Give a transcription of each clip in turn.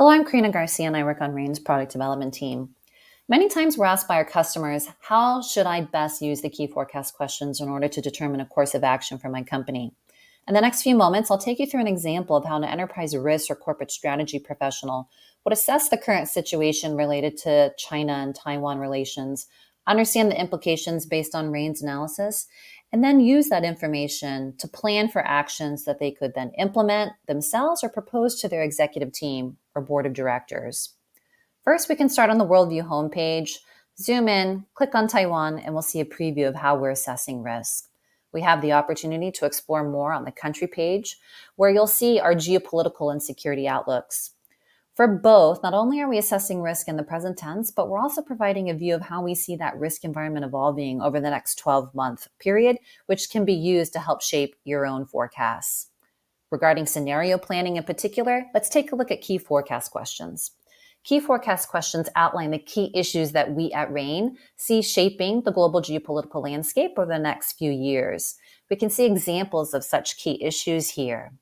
Hello, I'm Karina Garcia and I work on RANE's product development team. Many times we're asked by our customers, how should I best use the key forecast questions in order to determine a course of action for my company? In the next few moments, I'll take you through an example of how an enterprise risk or corporate strategy professional would assess the current situation related to China and Taiwan relations, understand the implications based on RANE's analysis, and then use that information to plan for actions that they could then implement themselves or propose to their executive team or board of directors. First, we can start on the Worldview homepage, zoom in, click on Taiwan, and we'll see a preview of how we're assessing risk. We have the opportunity to explore more on the country page, where you'll see our geopolitical and security outlooks. For both, not only are we assessing risk in the present tense, but we're also providing a view of how we see that risk environment evolving over the next 12-month period, which can be used to help shape your own forecasts. Regarding scenario planning in particular, let's take a look at key forecast questions. Key forecast questions outline the key issues that we at RANE see shaping the global geopolitical landscape over the next few years. We can see examples of such key issues here.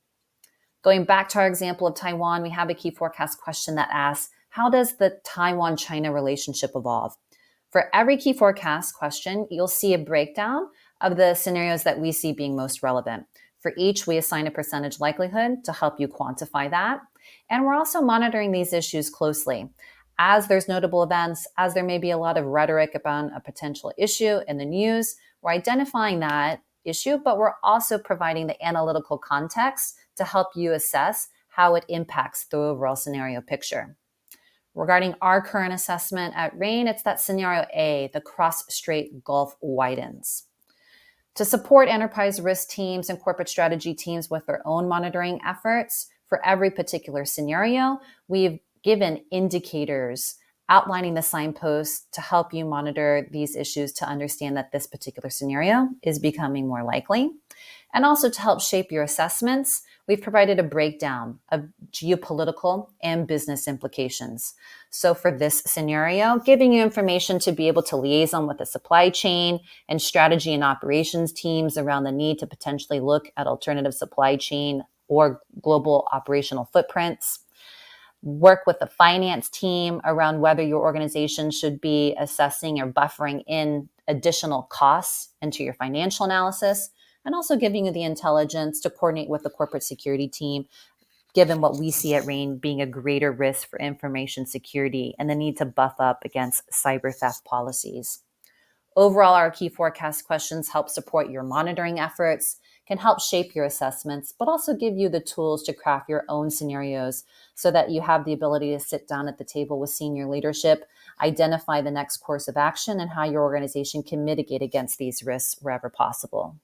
Going back to our example of Taiwan, we have a key forecast question that asks, how does the Taiwan-China relationship evolve? For every key forecast question, you'll see a breakdown of the scenarios that we see being most relevant. For each, we assign a percentage likelihood to help you quantify that. And we're also monitoring these issues closely. As there's notable events, as there may be a lot of rhetoric about a potential issue in the news, we're identifying that issue, but we're also providing the analytical context to help you assess how it impacts the overall scenario picture. Regarding our current assessment at RANE, it's that scenario A, the cross-strait Gulf widens. To support enterprise risk teams and corporate strategy teams with their own monitoring efforts, for every particular scenario, we've given indicators outlining the signposts to help you monitor these issues to understand that this particular scenario is becoming more likely. And also to help shape your assessments, we've provided a breakdown of geopolitical and business implications. So for this scenario, giving you information to be able to liaison with the supply chain and strategy and operations teams around the need to potentially look at alternative supply chain or global operational footprints. Work with the finance team around whether your organization should be assessing or buffering in additional costs into your financial analysis, and also giving you the intelligence to coordinate with the corporate security team, given what we see at RANE being a greater risk for information security and the need to buff up against cyber theft policies. Overall, our key forecast questions help support your monitoring efforts, can help shape your assessments, but also give you the tools to craft your own scenarios so that you have the ability to sit down at the table with senior leadership, identify the next course of action and how your organization can mitigate against these risks wherever possible.